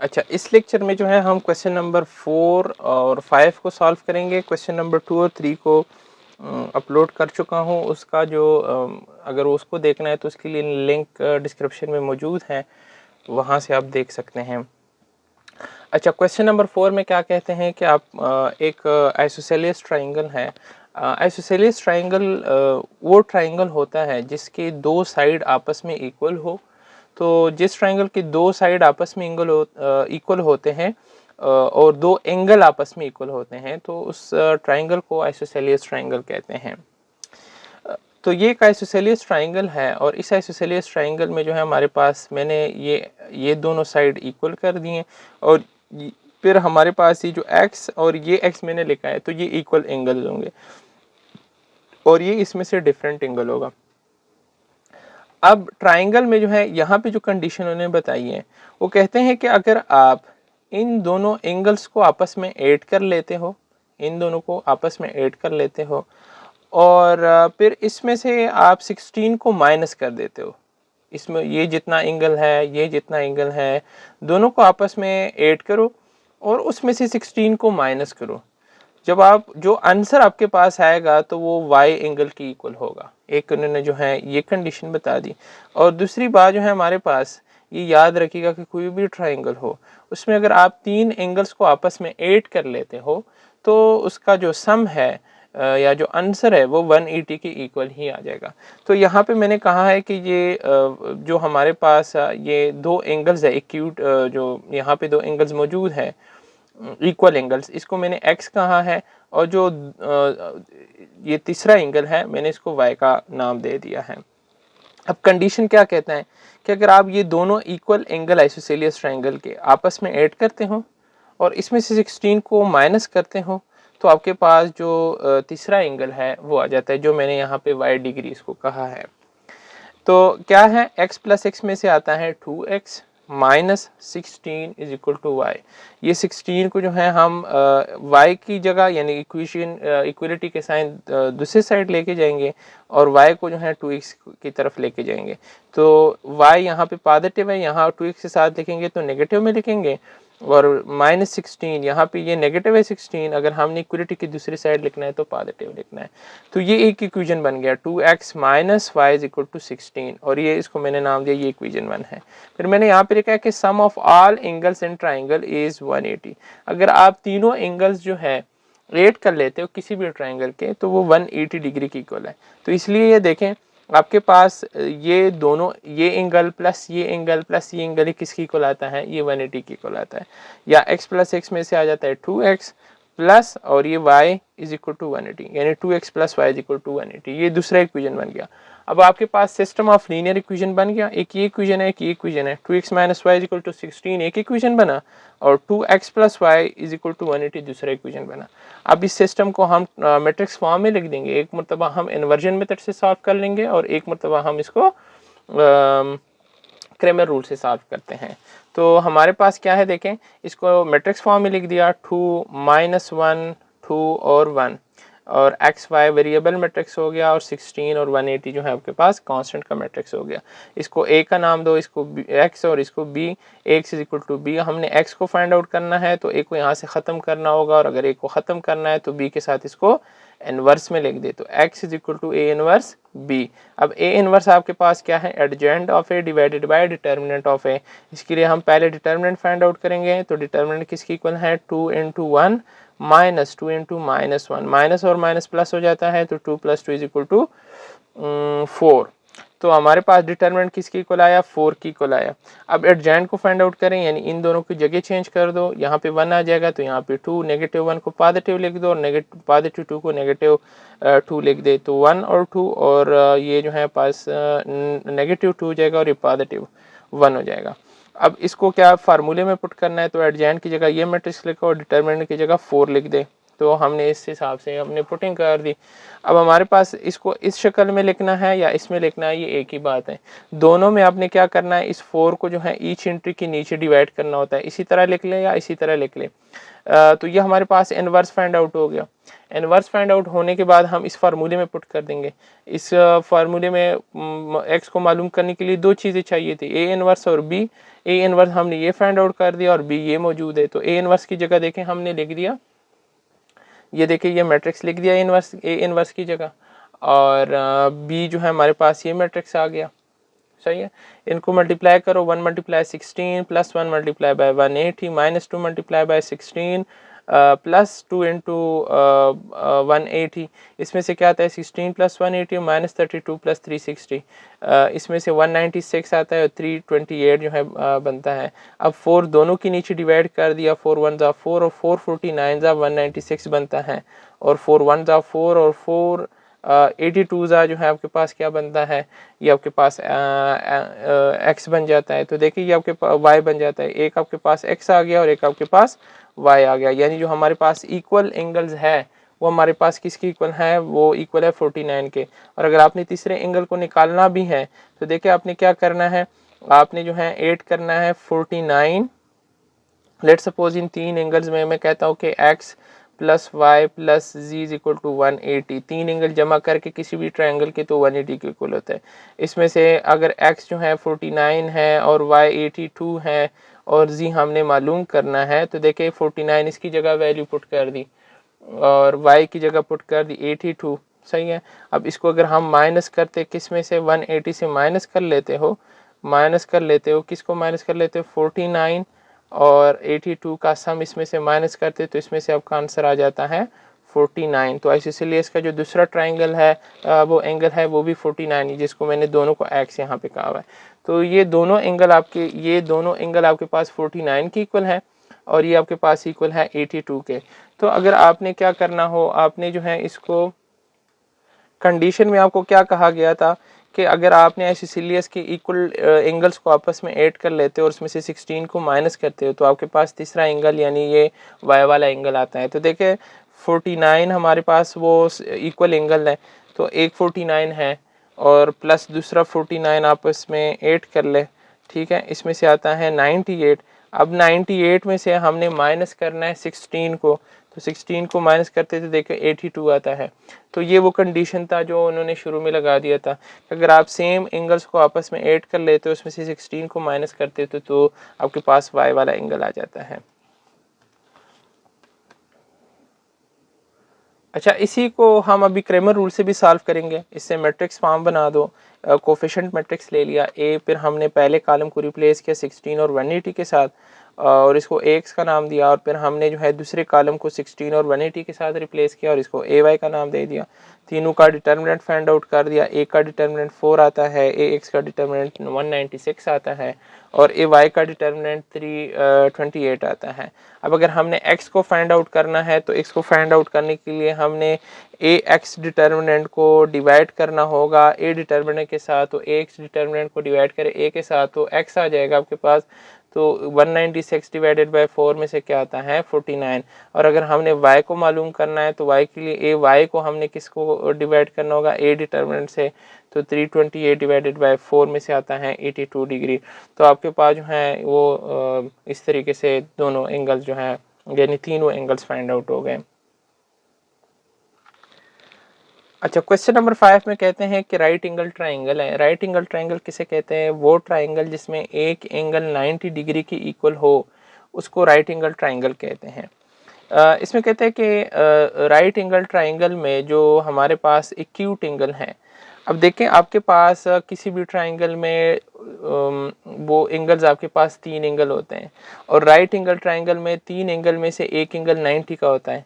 अच्छा, इस लेक्चर में जो है हम क्वेश्चन नंबर 4 और 5 को सॉल्व करेंगे। क्वेश्चन नंबर 2 और 3 को अपलोड कर चुका हूँ। उसका जो अगर उसको देखना है तो उसके लिए लिंक डिस्क्रिप्शन में मौजूद है, वहाँ से आप देख सकते हैं। अच्छा, क्वेश्चन नंबर 4 में क्या कहते हैं कि आप एक आइसोसेलियस ट्राइंगल है। आइसोसेलियस ट्राइंगल वो ट्राइंगल होता है जिसके दो साइड आपस में इक्वल हो। तो जिस ट्राइंगल के दो साइड आपस में इक्वल होते हैं और दो एंगल आपस में इक्वल होते हैं, तो उस ट्राइंगल को आइसोसेलियस ट्राइंगल कहते हैं। तो ये एक आइसोसेलियस ट्राइंगल है और इस आइसोसेलियस ट्राइंगल में जो है हमारे पास मैंने ये दोनों साइड इक्वल कर दिए और फिर हमारे पास ये जो x और ये x मैंने लिखा है, तो ये इक्वल एंगल होंगे और ये इसमें से डिफरेंट एंगल होगा। अब ट्राइंगल में जो है यहाँ पे जो कंडीशन उन्होंने बताई है, वो कहते हैं कि अगर आप इन दोनों एंगल्स को आपस में ऐड कर लेते हो, इन दोनों को आपस में ऐड कर लेते हो और फिर इसमें से आप 16 को माइनस कर देते हो। इसमें ये जितना एंगल है, ये जितना एंगल है, दोनों को आपस में ऐड करो और उसमें से 16 को माइनस करो। जब आप जो आंसर आपके पास आएगा तो वो y एंगल की इक्वल होगा। एक उन्होंने जो है ये कंडीशन बता दी। और दूसरी बात जो है हमारे पास, ये याद रखिएगा कि कोई भी ट्राइंगल हो उसमें अगर आप तीन एंगल्स को आपस में ऐड कर लेते हो तो उसका जो सम है या जो आंसर है वो 180 के इक्वल ही आ जाएगा। तो यहाँ पे मैंने कहा है कि ये जो हमारे पास ये दो एंगल्स है एक्यूट, जो यहाँ पे दो एंगल्स मौजूद है इक्वल एंगल्स, इसको मैंने x कहा है और जो ये तीसरा एंगल है मैंने इसको y का नाम दे दिया है। अब कंडीशन क्या कहता है कि अगर आप ये दोनों इक्वल एंगल आइसोसेलियस ट्राइंगल के आपस में ऐड करते हो और इसमें से 16 को माइनस करते हो तो आपके पास जो तीसरा एंगल है वो आ जाता है, जो मैंने यहाँ पे y डिग्री इसको कहा है। तो क्या है, x प्लस एक्स में से आता है 2x माइनस 16 इज इक्वल टू वाई। ये 16 को जो है हम y की जगह यानी इक्वेशन इक्वलिटी के साइन दूसरे साइड लेके जाएंगे और y को जो है 2x की तरफ लेके जाएंगे। तो y यहाँ पे पॉजिटिव है, यहाँ 2x के साथ लिखेंगे तो नेगेटिव में लिखेंगे और माइनस 16 यहाँ पे ये नेगेटिव है 16, अगर हमने इक्वलिटी की दूसरी साइड लिखना है तो पॉजिटिव लिखना है। तो ये एक इक्वेशन बन गया 2x minus Y is equal to 16 और ये इसको मैंने नाम दिया, ये इक्वेशन 1 है। फिर मैंने यहाँ पे लिखा है कि sum of all angles in triangle is 180। अगर आप तीनों एंगल्स जो है ऐड कर लेते हो किसी भी ट्राइंगल के तो वो 180 डिग्री की इक्वल है। तो इसलिए ये देखें आपके पास ये दोनों, ये एंगल प्लस ये एंगल प्लस ये एंगल किसकी इक्वल आता है, ये 180 की इक्वल आता है। या x प्लस एक्स में से आ जाता है 2x प्लस और ये y इज इक्वल टू 180, यानी 2x plus Y is equal to 180। ये दूसरा इक्वेशन बन गया। अब आपके पास सिस्टम ऑफ लीनियर इक्वेशन बन गया। एक ये इक्वेशन है, एक ये इक्वेशन है। 2x minus Y is equal to 16 एक इक्वेशन बना और 2x plus Y is equal to 180 दूसरा इक्वेशन बना। अब इस सिस्टम को हम मैट्रिक्स फॉर्म में लिख देंगे। एक मरतबा हम इन्वर्जन मेथड से सॉल्व कर लेंगे और एक मरतबा हम इसको क्रेमर रूल से सॉल्व करते हैं। तो हमारे पास क्या है, देखें इसको मैट्रिक्स फॉर्म में लिख दिया 2 माइनस 1 2 और 1 और एक्स वाई वेरिएबल मैट्रिक्स हो गया और 16 और 180 जो है आपके पास कांस्टेंट का मैट्रिक्स हो गया। इसको ए का नाम दो, इसको एक्स और इसको B. X is equal to B, हमने एक्स को फाइंड आउट करना है तो ए को यहाँ से ख़त्म करना होगा और अगर ए को ख़त्म करना है तो बी के साथ इसको इनवर्स में लिख दे तो x is equal to A inverse b। अब a इनवर्स आपके पास क्या है, adjoint of A divided by determinant of A. इसके लिए हम पहले डिटर्मिनेंट फाइंड आउट करेंगे। तो डिटर्मिनेंट किसकी इक्वल है, 2 into 1 minus 2 into minus 1, minus और माइनस प्लस हो जाता है तो 2 प्लस 2 इज इक्वल टू 4। तो हमारे पास डिटर्मिनेंट किसकी इक्वल आया, 4 की इक्वल आया। अब एडजेंट को फाइंड आउट करें, यानी इन दोनों की जगह चेंज कर दो। यहाँ पे 1 आ जाएगा तो यहाँ पे 2, नेगेटिव 1 को पॉजिटिव लिख दो और नेगेटिव पॉजिटिव 2 को नेगेटिव 2 लिख दे तो 1 और 2 और ये जो है पास नेगेटिव 2 हो जाएगा और ये पॉजिटिव 1 हो जाएगा। अब इसको क्या फार्मूले में पुट करना है, तो एडजेंट की जगह ये मैट्रिक्स लिखो और डिटर्मिनेंट की जगह 4 लिख दे तो हमने इस हिसाब से हमने पुटिंग कर दी। अब हमारे पास इसको इस शक्ल में लिखना है या इसमें लिखना है, ये एक ही बात है। दोनों में आपने क्या करना है, इस 4 को जो है ईच एंट्री के नीचे डिवाइड करना होता है। इसी तरह लिख लें या इसी तरह लिख लें। तो ये हमारे पास इनवर्स फाइंड आउट हो गया। इनवर्स फाइंड आउट होने के बाद हम इस फार्मूले में पुट कर देंगे। इस फार्मूले में एक्स को मालूम करने के लिए दो चीज़ें चाहिए थी, ए इनवर्स और बी। ए इनवर्स हमने ये फाइंड आउट कर दिया और बी ये मौजूद है। तो ए इनवर्स की जगह देखें हमने लिख दिया, ये देखिए ये मैट्रिक्स लिख दिया ए इनवर्स की जगह, और बी जो है हमारे पास ये मैट्रिक्स आ गया। सही है, इनको मल्टीप्लाई करो, 1 multiply 16 plus 1 multiply by 180 minus 2 multiply by 16 plus 2 into 180। इसमें से क्या आता है 16 प्लस 180 माइनस 32 प्लस 360, इसमें से 196 आता है और 328 जो है बनता है। अब 4 दोनों के नीचे डिवाइड कर दिया, 4 1 जा 4 और 4 49 जा 196 बनता है, और 4 1 जा 4 और 4 82 जा जो है आपके पास क्या बनता है, ये आपके पास x बन जाता है। तो देखिए ये आपके पास y बन जाता है, एक आपके पास x आ गया और एक आपके पास y आ गया। यानी जो हमारे पास इक्वल एंगल्स है वो हमारे पास किसकी इक्वल है, वो इक्वल है 49 के। और अगर आपने तीसरे एंगल को निकालना भी है तो देखिए आपने क्या करना है, आपने जो है ऐड करना है 49। लेट सपोज इन तीन एंगल्स में मैं कहता हूँ कि x plus Y plus Z is equal to 180, तीन एंगल जमा करके किसी भी ट्रायंगल के तो 180 के इक्वल होता है। इसमें से अगर x जो है 49 है और y 82 है और z हमने मालूम करना है, तो देखिए 49 इसकी जगह वैल्यू पुट कर दी और y की जगह पुट कर दी 82। सही है, अब इसको अगर हम माइनस करते किस में से, 180 से माइनस कर लेते हो, किसको माइनस कर लेते हो 49 और 82 का सम इसमें से माइनस करते तो इसमें से आपका आंसर आ जाता है 49। तो इसलिए इसका जो दूसरा ट्राइंगल है वो एंगल है वो भी 49 है, जिसको मैंने दोनों को एक्स यहाँ पे कहा हुआ है। तो ये दोनों एंगल आपके पास 49 के इक्वल है और ये आपके पास इक्वल है 82 के। तो अगर आपने क्या करना हो, आपने जो है इसको कंडीशन में आपको क्या कहा गया था कि अगर आपने आइसोसेलेस के इक्वल एंगल्स को आपस में ऐड कर लेते हो और उसमें से 16 को माइनस करते हो तो आपके पास तीसरा एंगल यानी ये वाई वाला एंगल आता है। तो देखिए 49 हमारे पास वो इक्वल एंगल है, तो एक 49 है और प्लस दूसरा 49 आपस में ऐड कर ले, ठीक है, इसमें से आता है 98। अब 98 में से हमने माइनस करना है 16 को, तो 16 को माइनस करते थे देखो 82 आता है। तो ये वो कंडीशन था जो उन्होंने शुरू में लगा दिया था, अगर आप सेम एंगल्स को आपस में ऐड कर लेते हो उसमें से 16 को माइनस करते थे तो आपके पास वाई वाला एंगल आ जाता है। अच्छा, इसी को हम अभी क्रेमर रूल से भी सॉल्व करेंगे। इससे मैट्रिक्स फॉर्म बना दो, कोफिशिएंट मैट्रिक्स ले लिया ए, फिर हमने पहले कॉलम को रिप्लेस किया 16 और 180 के साथ और इसको एक्स का नाम दिया, और फिर हमने जो है दूसरे कॉलम को 16 और 180 के साथ रिप्लेस किया और इसको ए वाई का नाम दे दिया। तीनों का डिटर्मिनेंट फाइंड आउट कर दिया, ए का डिटर्मिनेंट 4 आता है, ए एक्स का डिटर्मिनेंट 196 आता है और ए वाई का डिटर्मिनेंट 328 आता है। अब अगर हमने x को फाइंड आउट करना है तो x को फाइंड आउट करने के लिए हमने ए एक्स डिटर्मिनेंट को डिवाइड करना होगा ए डिटर्मिनेंट के साथ, तो ए एक्स डिटर्मिनेंट को डिवाइड करें ए के साथ तो x आ जाएगा आपके पास। तो 196 डिवाइडेड बाय 4 में से क्या आता है 49। और अगर हमने y को मालूम करना है तो y के लिए ए वाई को हमने किसको डिवाइड करना होगा ए डिटर्मिनेंट से, तो 328 डिवाइडेड बाय 4 में से आता है 82 डिग्री। तो आपके पास जो है वो इस तरीके से दोनों एंगल्स जो हैं यानी तीनों एंगल्स फाइंड आउट हो गए। अच्छा, क्वेश्चन नंबर 5 में कहते हैं कि राइट एंगल ट्राइंगल है। राइट एंगल ट्राइंगल किसे कहते हैं, वो ट्राइंगल जिसमें एक एंगल 90 डिग्री की इक्वल हो उसको राइट एंगल ट्राइंगल कहते हैं। इसमें कहते हैं कि राइट एंगल ट्राइंगल में जो हमारे पास एक्यूट एंगल है, अब देखें आपके पास किसी भी ट्राइंगल में वो एंगल्स आपके पास तीन एंगल होते हैं और राइट एंगल ट्राइंगल में तीन एंगल में से एक एंगल 90 का होता है,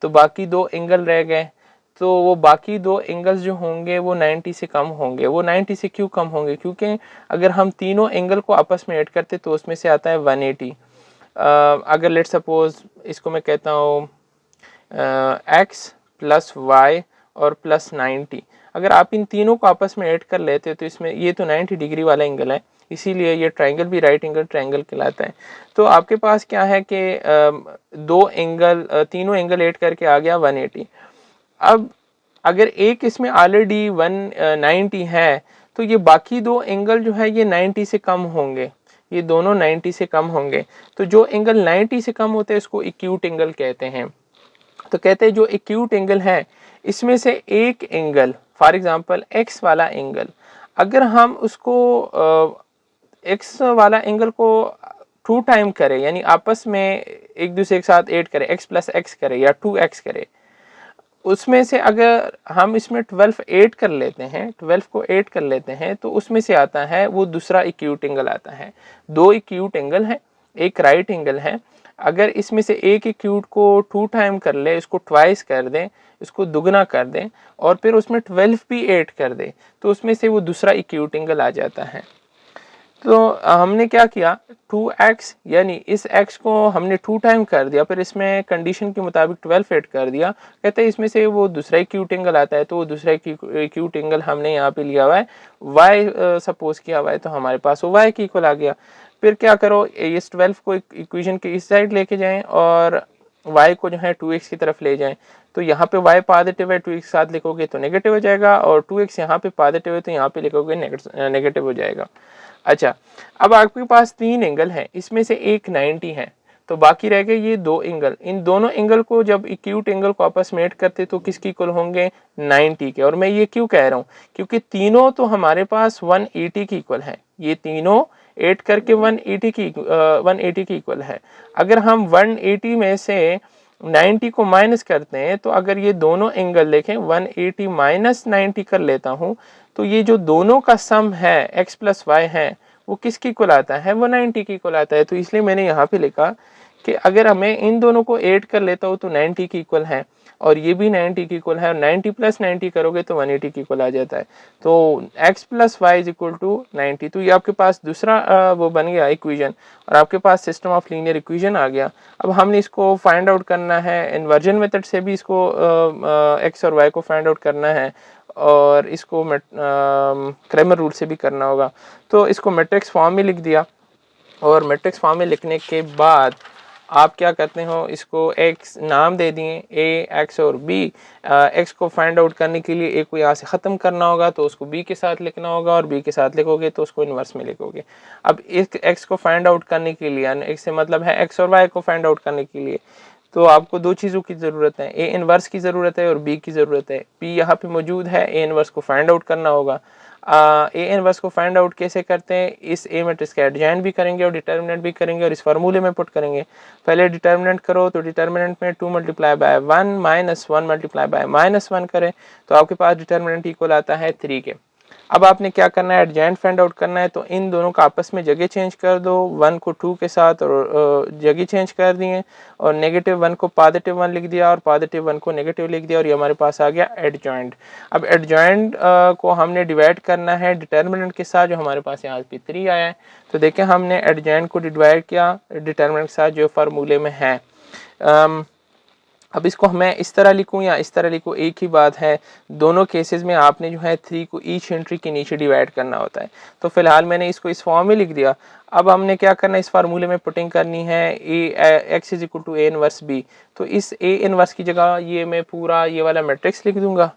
तो बाकी दो एंगल रह गए। तो वो बाकी दो एंगल्स जो होंगे वो 90 से कम होंगे। वो 90 से क्यों कम होंगे, क्योंकि अगर हम तीनों एंगल को आपस में ऐड करते तो उसमें से आता है 180। अगर लेट सपोज इसको मैं कहता हूँ x प्लस वाई और प्लस 90, अगर आप इन तीनों को आपस में ऐड कर लेते तो इसमें ये तो 90 डिग्री वाला एंगल है, इसीलिए ये ट्रायंगल भी राइट एंगल ट्रायंगल कहलाता है। तो आपके पास क्या है कि दो एंगल तीनों एंगल ऐड करके आ गया 180। अब अगर एक इसमें ऑलरेडी 190 है तो ये बाकी दो एंगल जो है ये 90 से कम होंगे, ये दोनों 90 से कम होंगे। तो जो एंगल 90 से कम होते हैं इसको एक्यूट एंगल कहते हैं। तो कहते हैं जो एक्यूट एंगल है इसमें से एक एंगल, फॉर एग्जांपल एक्स वाला एंगल, अगर हम उसको एक्स वाला एंगल को 2 टाइम करें, यानी आपस में एक दूसरे के साथ ऐड करें, x प्लस एक्स करें या 2x करें, उसमें से अगर हम इसमें 12 ऐड कर लेते हैं, 12 को ऐड कर लेते हैं तो उसमें से आता है वो दूसरा एक्यूट एंगल आता है। दो एक्यूट एंगल है, एक राइट एंगल है, अगर इसमें से एक एक्यूट को 2 टाइम कर ले, इसको ट्वाइस कर दें, इसको दुगना कर दें और फिर उसमें 12 भी ऐड कर दें तो उसमें से वो दूसरा एक्यूट एंगल आ जाता है। तो हमने क्या किया, 2x यानी इस x को हमने 2 टाइम कर दिया, फिर इसमें कंडीशन के मुताबिक 12 ऐड कर दिया, कहते हैं इसमें से वो दूसरा एक्यूट एंगल आता है। तो वो दूसरा एक्यूट एंगल हमने यहाँ पे लिया हुआ है y, सपोज किया हुआ है, तो हमारे पास वो y के इक्वल आ गया। फिर क्या करो, इस 12 को इक्वेशन के इस साइड लेके जाएं और y को जो है 2x की तरफ ले जाएं। तो यहाँ पे y पॉजिटिव है, 2x साथ लिखोगे तो नेगेटिव हो जाएगा, और 2x यहाँ पे पॉजिटिव है तो यहाँ पे लिखोगे नेगेटिव हो जाएगा। अच्छा, अब आपके पास तीन एंगल हैं, इसमें से एक 90 है, तो बाकी रह गए ये दो एंगल। इन दोनों एंगल को जब एक्यूट एंगल को आपस में ऐड करते तो किसके इक्वल होंगे, 90 के। और मैं ये क्यों कह रहा हूँ, क्योंकि तीनों तो हमारे पास 180 के इक्वल है, ये तीनों ऐड करके 180 की इक्वल है। अगर हम 180 में से 90 को माइनस करते हैं तो अगर ये दोनों एंगल देखें, 180 माइनस 90 कर लेता हूँ तो ये जो दोनों का सम है x प्लस वाई है वो किसकी इक्वल आता है, वो 90 की इक्वल आता है। तो इसलिए मैंने यहाँ पे लिखा कि अगर हमें इन दोनों को ऐड कर लेता हूँ तो 90 की इक्वल है, और ये भी 90 की इक्वल है, और 90 प्लस 90 करोगे तो 180 की इक्वल आ जाता है। तो x plus Y is equal to 90। तो ये आपके पास दूसरा वो बन गया इक्वेशन, और आपके पास सिस्टम ऑफ लीनियर इक्वेशन आ गया। अब हमने इसको फाइंड आउट करना है, इन्वर्जन मेथड से भी इसको x और y को फाइंड आउट करना है, और इसको क्रैमर रूल से भी करना होगा। तो इसको मैट्रिक्स फॉर्म में लिख दिया, और मैट्रिक्स फॉर्म में लिखने के बाद आप क्या करते हो, इसको x नाम दे दिए, a x और b। x को फाइंड आउट करने के लिए a को यहाँ से ख़त्म करना होगा तो उसको b के साथ लिखना होगा, और b के साथ लिखोगे तो उसको इन्वर्स में लिखोगे। अब इस x को फाइंड आउट करने के लिए, x से मतलब है x और y को फाइंड आउट करने के लिए, तो आपको दो चीज़ों की ज़रूरत है, a इनवर्स की ज़रूरत है और b की ज़रूरत है। p यहाँ पे मौजूद है, a इनवर्स को फाइंड आउट करना होगा। ए इनवर्स को फाइंड आउट कैसे करते हैं, इस ए मैट्रिक्स का एडजॉइंट भी करेंगे और डिटर्मिनेंट भी करेंगे, और इस फार्मूले में पुट करेंगे। पहले डिटर्मिनेंट करो तो डिटर्मिनेंट में 2 multiply by 1 minus 1 multiply by -1 करें तो आपके पास डिटर्मिनेंट इक्वल आता है 3 के। अब आपने क्या करना है, एडजॉइंट फाइंड आउट करना है, तो इन दोनों का आपस में जगह चेंज कर दो, 1 को 2 के साथ और जगह चेंज कर दिए, और -1 को +1 लिख दिया और +1 को नेगेटिव लिख दिया, और ये हमारे पास आ गया एडजॉइंट। अब एडजॉइंट को हमने डिवाइड करना है डिटर्मिनेंट के साथ, जो हमारे पास यहाँ पे 3 आया है। तो देखें हमने एडजॉइंट को डिवाइड किया डिटर्मिनेंट के साथ जो फार्मूले में है। अब इसको मैं इस तरह लिखूं या इस तरह लिखूं, एक ही बात है, दोनों केसेस में आपने जो है 3 को ईच एंट्री के नीचे डिवाइड करना होता है। तो फिलहाल मैंने इसको इस फॉर्म में लिख दिया। अब हमने क्या करना है, इस फार्मूले में पुटिंग करनी है, x is equal to a inverse b। तो इस a इनवर्स की जगह ये मैं पूरा ये वाला मैट्रिक्स लिख दूंगा,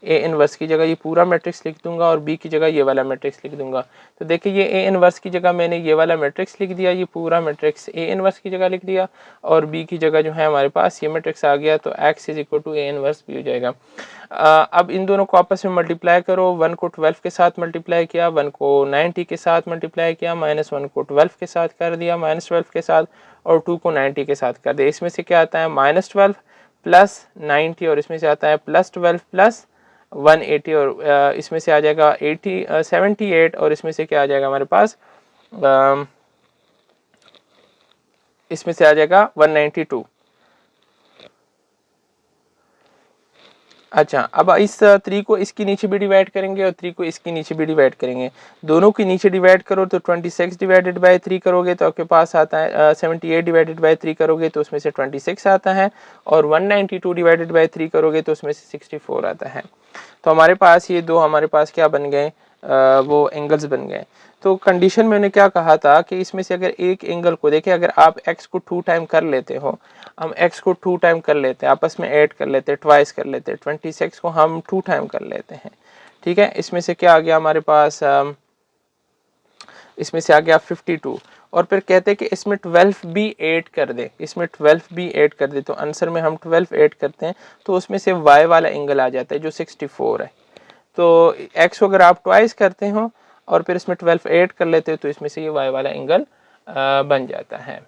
ए इनवर्स की जगह ये पूरा मैट्रिक्स लिख दूंगा, और बी की जगह ये वाला मैट्रिक्स लिख दूंगा। तो देखिए ये ए इनवर्स की जगह मैंने ये वाला मैट्रिक्स लिख दिया, ये पूरा मैट्रिक्स ए इनवर्स की जगह लिख दिया, और बी की जगह जो है हमारे पास ये मैट्रिक्स आ गया, तो x is equal to A inverse B हो जाएगा। अब इन दोनों को आपस में मल्टीप्लाई करो, 1 को 12 के साथ मल्टीप्लाई किया, 1 को 90 के साथ मल्टीप्लाई किया, -1 को 12 के साथ कर दिया, -12 के साथ, और 2 को 90 के साथ कर दिया। इसमें से क्या आता है, -12 प्लस 90, और इसमें से आता है +12 प्लस 180, और इसमें से आ जाएगा 78, और इसमें से क्या आ जाएगा हमारे पास, इसमें से आ जाएगा 192। अच्छा, अब इस 3 को इसके नीचे भी डिवाइड करेंगे और 3 को इसके नीचे भी डिवाइड करेंगे। दोनों के नीचे डिवाइड करो तो 26 डिवाइडेड बाय 3 करोगे तो आपके पास आता है 78 डिवाइडेड बाय 3 करोगे तो उसमें से 26 आता है, और 192 डिवाइडेड बाय 3 करोगे तो उसमें से 64 आता है। तो हमारे पास ये दो हमारे पास क्या बन गए, वो एंगल्स बन गए। तो कंडीशन मैंने क्या कहा था कि इसमें से अगर एक एंगल को देखें, अगर आप x को 2 टाइम कर लेते हो, हम x को 2 टाइम कर लेते हैं, आपस में ऐड कर लेते हैं, ट्वाइस कर लेते हैं, 26 को हम 2 टाइम कर लेते हैं, ठीक है। इसमें से क्या आ गया हमारे पास, इसमें से आ गया 52, और फिर कहते हैं कि इसमें 12 भी ऐड कर दे, इसमें 12 भी ऐड कर दे, तो आंसर में हम 12 ऐड करते हैं तो उसमें से y वाला एंगल आ जाता है जो 64 है। तो x को अगर आप ट्वाइस करते हो और फिर इसमें 12 ऐड कर लेते हो तो इसमें से ये y वाला एंगल बन जाता है।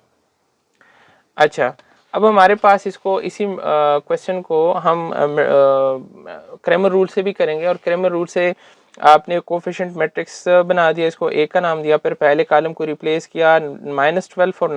अच्छा, अब हमारे पास इसको इसी क्वेश्चन को हम क्रैमर रूल से भी करेंगे, और क्रैमर रूल से आपने कोफिशिएंट मैट्रिक्स बना दिया, इसको a का नाम दिया, फिर पहले कॉलम को रिप्लेस किया -12 और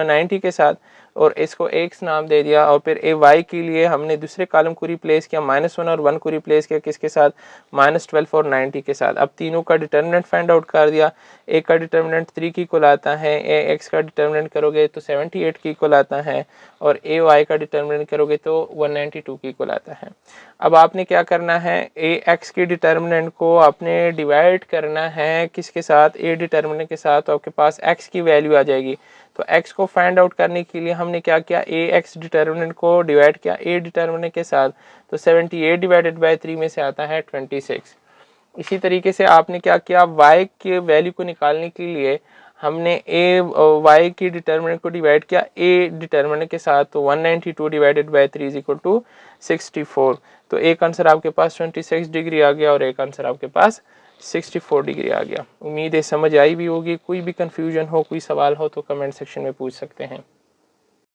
90 के साथ, और इसको x नाम दे दिया, और फिर y के लिए हमने दूसरे कॉलम को रिप्लेस किया, -1 और 1 को रिप्लेस किया किसके साथ, -12 और 90 के साथ। अब तीनों का डिटर्मिनेंट फाइंड आउट कर दिया, a का डिटर्मिनेंट 3 की इक्वल आता है, x का डिटर्मिनेंट करोगे तो 78 की इक्वल आता है, और ay का डिटर्मिनेंट करोगे तो 192 की इक्वल आता है। अब आपने क्या करना है, ax के डिटर्मिनेंट को आपने डिवाइड करना है किसके साथ, a डिटर्मिनेंट के साथ, तो आपके पास x की वैल्यू आ जाएगी। तो x को फाइंड आउट करने के लिए हमने क्या किया, ax डिटर्मिनेंट को डिवाइड किया a डिटर्मिनेंट के साथ, तो 78 डिवाइडेड बाय 3 में से आता है 26। इसी तरीके से आपने क्या किया, y के वैल्यू को निकालने के लिए हमने y की डिटर्मिनेंट को डिवाइड किया a डिटर्मिनेंट के साथ, तो 192 divided by 3 is equal to 64। तो एक आंसर आपके पास 26 डिग्री आ गया और एक आंसर आपके पास 64 डिग्री आ गया। उम्मीद है समझ आई भी होगी। कोई भी कंफ्यूजन हो, कोई सवाल हो तो कमेंट सेक्शन में पूछ सकते हैं।